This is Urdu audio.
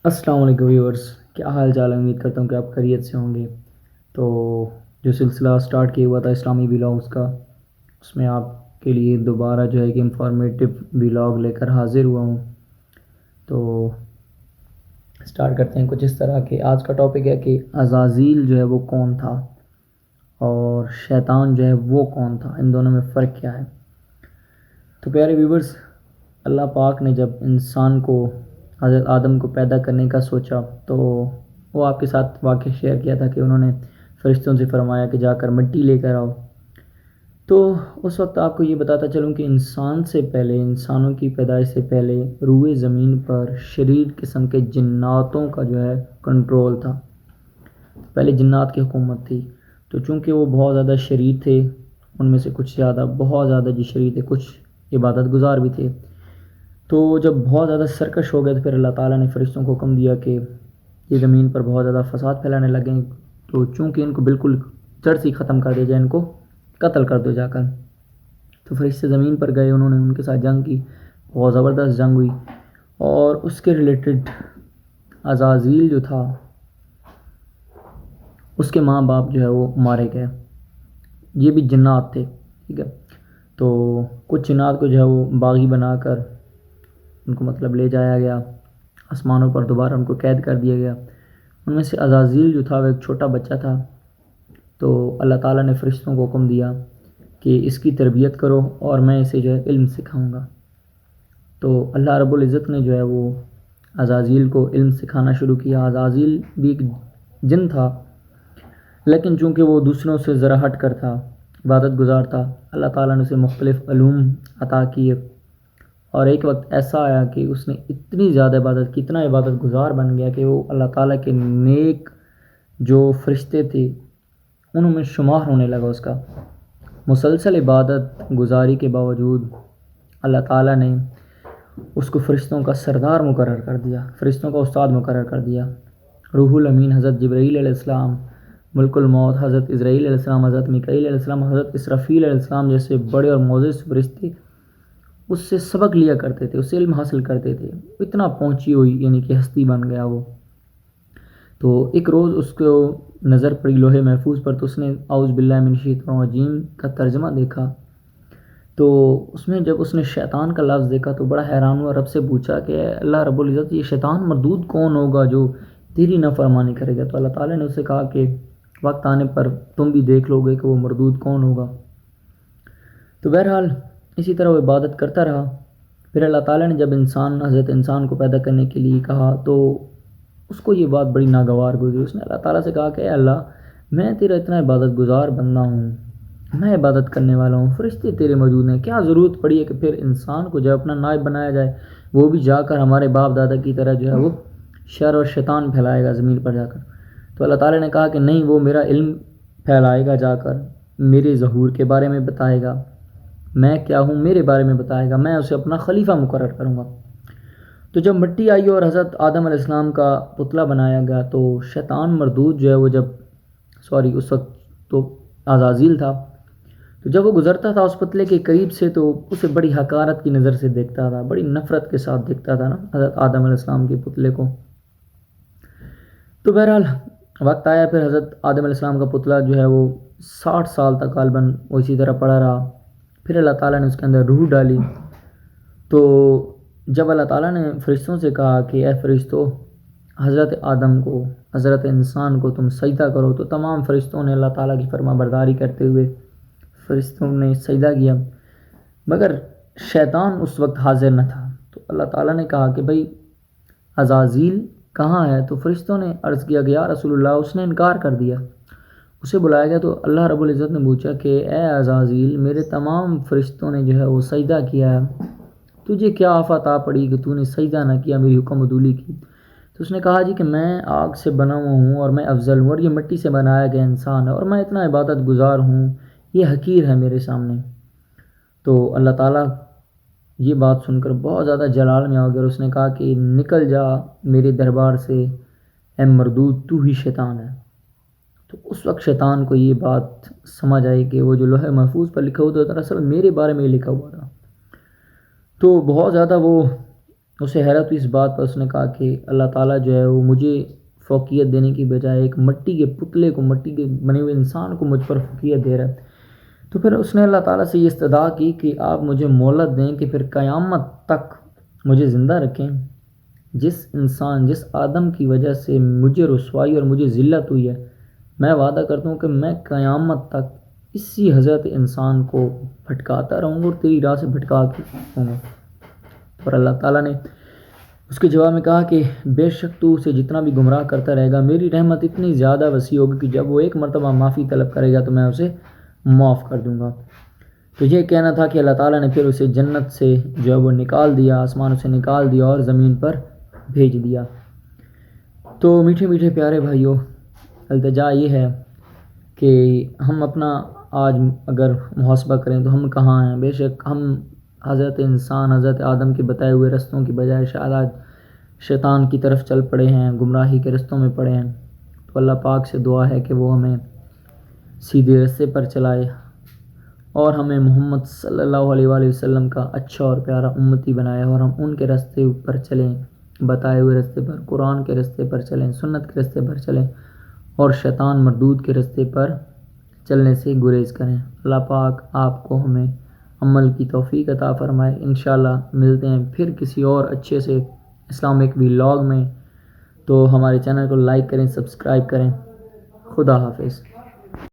السلام علیکم ویورز، کیا حال چال ہے؟ امید کرتا ہوں کہ آپ خیریت سے ہوں گے۔ تو جو سلسلہ سٹارٹ کیا ہوا تھا اسلامی ولاگز کا، اس میں آپ کے لیے دوبارہ جو ہے کہ انفارمیٹیو ولاگ لے کر حاضر ہوا ہوں۔ تو سٹارٹ کرتے ہیں کچھ اس طرح کہ آج کا ٹاپک ہے کہ عزازیل جو ہے وہ کون تھا اور شیطان جو ہے وہ کون تھا، ان دونوں میں فرق کیا ہے۔ تو پیارے ویورز، اللہ پاک نے جب انسان کو، حضرت آدم کو پیدا کرنے کا سوچا تو وہ آپ کے ساتھ واقعہ شیئر کیا تھا کہ انہوں نے فرشتوں سے فرمایا کہ جا کر مٹی لے کر آؤ۔ تو اس وقت آپ کو یہ بتاتا چلوں کہ انسان سے پہلے، انسانوں کی پیدائش سے پہلے روئے زمین پر شریر قسم کے جناتوں کا جو ہے کنٹرول تھا۔ پہلے جنات کی حکومت تھی، تو چونکہ وہ بہت زیادہ شریر تھے، ان میں سے کچھ زیادہ بہت زیادہ جو شریر تھے، کچھ عبادت گزار بھی تھے۔ تو جب بہت زیادہ سرکش ہو گئے تو پھر اللہ تعالیٰ نے فرشتوں کو حکم دیا کہ یہ زمین پر بہت زیادہ فساد پھیلانے لگیں، تو چونکہ ان کو بالکل جڑ سے ختم کر دیا جائے، ان کو قتل کر دو جا کر۔ تو فرشتے زمین پر گئے، انہوں نے ان کے ساتھ جنگ کی، بہت زبردست جنگ ہوئی، اور اس کے ریلیٹڈ عزازیل جو تھا اس کے ماں باپ جو ہے وہ مارے گئے۔ یہ بھی جنات تھے، ٹھیک ہے۔ تو کچھ جنات کو جو ہے وہ باغی بنا کر ان کو مطلب لے جایا گیا آسمانوں پر، دوبارہ ان کو قید کر دیا گیا۔ ان میں سے عزازیل جو تھا وہ ایک چھوٹا بچہ تھا، تو اللہ تعالیٰ نے فرشتوں کو حکم دیا کہ اس کی تربیت کرو اور میں اسے جو ہے علم سکھاؤں گا۔ تو اللہ رب العزت نے جو ہے وہ عزازیل کو علم سکھانا شروع کیا۔ عزازیل بھی ایک جن تھا، لیکن چونکہ وہ دوسروں سے ذرا ہٹ کر تھا، عبادت گزار تھا، اللہ تعالیٰ نے اسے مختلف علوم عطا کیے، اور ایک وقت ایسا آیا کہ اس نے اتنی زیادہ عبادت کی، اتنا عبادت گزار بن گیا کہ وہ اللہ تعالیٰ کے نیک جو فرشتے تھے انہوں میں شمار ہونے لگا۔ اس کا مسلسل عبادت گزاری کے باوجود اللہ تعالیٰ نے اس کو فرشتوں کا سردار مقرر کر دیا، فرشتوں کا استاد مقرر کر دیا۔ روح الامین حضرت جبرائیل علیہ السلام، ملک الموت حضرت عزرائیل علیہ السلام، حضرت میکائیل علیہ السلام، حضرت اسرافیل علیہ السلام جیسے بڑے اور معزز فرشتے اس سے سبق لیا کرتے تھے، اس سے علم حاصل کرتے تھے۔ اتنا پہنچی ہوئی یعنی کہ ہستی بن گیا وہ۔ تو ایک روز اس کو نظر پڑی لوہے محفوظ پر، تو اس نے اعوذ باللہ من الشیطان الرجیم کا ترجمہ دیکھا۔ تو اس میں جب اس نے شیطان کا لفظ دیکھا تو بڑا حیران ہوا، رب سے پوچھا کہ اے اللہ رب العزت، یہ شیطان مردود کون ہوگا جو تیری نافرمانی کرے گا؟ تو اللہ تعالیٰ نے اسے کہا کہ وقت آنے پر تم بھی دیکھ لو گے کہ وہ مردود کون ہوگا۔ تو بہرحال اسی طرح وہ عبادت کرتا رہا۔ پھر اللہ تعالیٰ نے جب حضرت انسان کو پیدا کرنے کے لیے کہا تو اس کو یہ بات بڑی ناگوار گزری۔ اس نے اللہ تعالیٰ سے کہا کہ اے اللہ، میں تیرا اتنا عبادت گزار بندہ ہوں، میں عبادت کرنے والا ہوں، فرشتے تیرے موجود ہیں، کیا ضرورت پڑی ہے کہ پھر انسان کو جب اپنا نائب بنایا جائے، وہ بھی جا کر ہمارے باپ دادا کی طرح جو ہے وہ شر اور شیطان پھیلائے گا زمین پر جا کر۔ تو اللہ تعالیٰ نے کہا کہ نہیں، وہ میرا علم پھیلائے گا، جا کر میرے ظہور کے بارے میں بتائے گا، میں کیا ہوں میرے بارے میں بتائے گا، میں اسے اپنا خلیفہ مقرر کروں گا۔ تو جب مٹی آئی اور حضرت آدم علیہ السلام کا پتلا بنایا گیا تو شیطان مردود جو ہے وہ اس وقت تو عزازیل تھا، تو جب وہ گزرتا تھا اس پتلے کے قریب سے تو اسے بڑی حقارت کی نظر سے دیکھتا تھا، بڑی نفرت کے ساتھ دیکھتا تھا نا حضرت آدم علیہ السلام کے پتلے کو۔ تو بہرحال وقت آیا، پھر حضرت آدم علیہ السلام کا پتلا جو ہے وہ 60 سال تک غالباً وہ اسی طرح پڑا رہا۔ پھر اللہ تعالیٰ نے اس کے اندر روح ڈالی۔ تو جب اللہ تعالیٰ نے فرشتوں سے کہا کہ اے فرشتوں، حضرت آدم کو، حضرت انسان کو تم سجدہ کرو، تو تمام فرشتوں نے اللہ تعالیٰ کی فرما برداری کرتے ہوئے فرشتوں نے سجدہ کیا، مگر شیطان اس وقت حاضر نہ تھا۔ تو اللہ تعالیٰ نے کہا کہ بھئی عزازیل کہاں ہے؟ تو فرشتوں نے عرض کیا کہ یا رسول اللہ، اس نے انکار کر دیا۔ اسے بلایا گیا تو اللہ رب العزت نے پوچھا کہ اے عزازیل، میرے تمام فرشتوں نے جو ہے وہ سجدہ کیا ہے، تجھے کیا آفت آ پڑی کہ تو نے سجدہ نہ کیا، میری حکم عدولی کی؟ تو اس نے کہا جی کہ میں آگ سے بنا ہوا ہوں اور میں افضل ہوں، اور یہ مٹی سے بنایا گیا انسان ہے، اور میں اتنا عبادت گزار ہوں، یہ حقیر ہے میرے سامنے۔ تو اللہ تعالیٰ یہ بات سن کر بہت زیادہ جلال میں آ گیا، اور اس نے کہا کہ نکل جا میرے دربار سے، اے مردود، تو ہی شیطان ہے۔ تو اس وقت شیطان کو یہ بات سمجھ آئی کہ وہ جو لوح محفوظ پر لکھا ہوا تھا دراصل میرے بارے میں ہی لکھا ہوا تھا۔ تو بہت زیادہ وہ اسے حیرت ہوئی اس بات پر، اس نے کہا کہ اللہ تعالیٰ جو ہے وہ مجھے فوقیت دینے کی بجائے ایک مٹی کے پتلے کو، مٹی کے بنے ہوئے انسان کو مجھ پر فوقیت دے رہا ہے۔ تو پھر اس نے اللہ تعالیٰ سے یہ استدعا کی کہ آپ مجھے مہلت دیں کہ پھر قیامت تک مجھے زندہ رکھیں۔ جس انسان، جس آدم کی وجہ سے مجھے رسوائی اور مجھے ذلت ہوئی ہے، میں وعدہ کرتا ہوں کہ میں قیامت تک اسی حضرت انسان کو بھٹکاتا رہوں گا اور تیری راہ سے بھٹکا کے رہوں گا۔ اور اللہ تعالیٰ نے اس کے جواب میں کہا کہ بے شک تو اسے جتنا بھی گمراہ کرتا رہے گا، میری رحمت اتنی زیادہ وسیع ہوگی کہ جب وہ ایک مرتبہ معافی طلب کرے گا تو میں اسے معاف کر دوں گا۔ تو یہ کہنا تھا کہ اللہ تعالیٰ نے پھر اسے جنت سے جو ہے وہ نکال دیا، آسمان سے نکال دیا اور زمین پر بھیج دیا۔ تو میٹھے میٹھے پیارے بھائیوں، التجا یہ ہے کہ ہم اپنا آج اگر محاسبہ کریں تو ہم کہاں ہیں؟ بے شک ہم حضرت انسان، حضرت آدم کے بتائے ہوئے رستوں کی بجائے شاید آج شیطان کی طرف چل پڑے ہیں، گمراہی کے رستوں میں پڑے ہیں۔ تو اللہ پاک سے دعا ہے کہ وہ ہمیں سیدھے رستے پر چلائے اور ہمیں محمد صلی اللہ علیہ وآلہ وسلم کا اچھا اور پیارا امتی بنائے، اور ہم ان کے رستے پر چلیں، بتائے ہوئے رستے پر، قرآن کے رستے پر چلیں، سنت کے رستے پر چلیں اور شیطان مردود کے رستے پر چلنے سے گریز کریں۔ اللہ پاک آپ کو ہمیں عمل کی توفیق عطا فرمائے۔ انشاءاللہ ملتے ہیں پھر کسی اور اچھے سے اسلامک ولاگ میں۔ تو ہمارے چینل کو لائک کریں، سبسکرائب کریں۔ خدا حافظ۔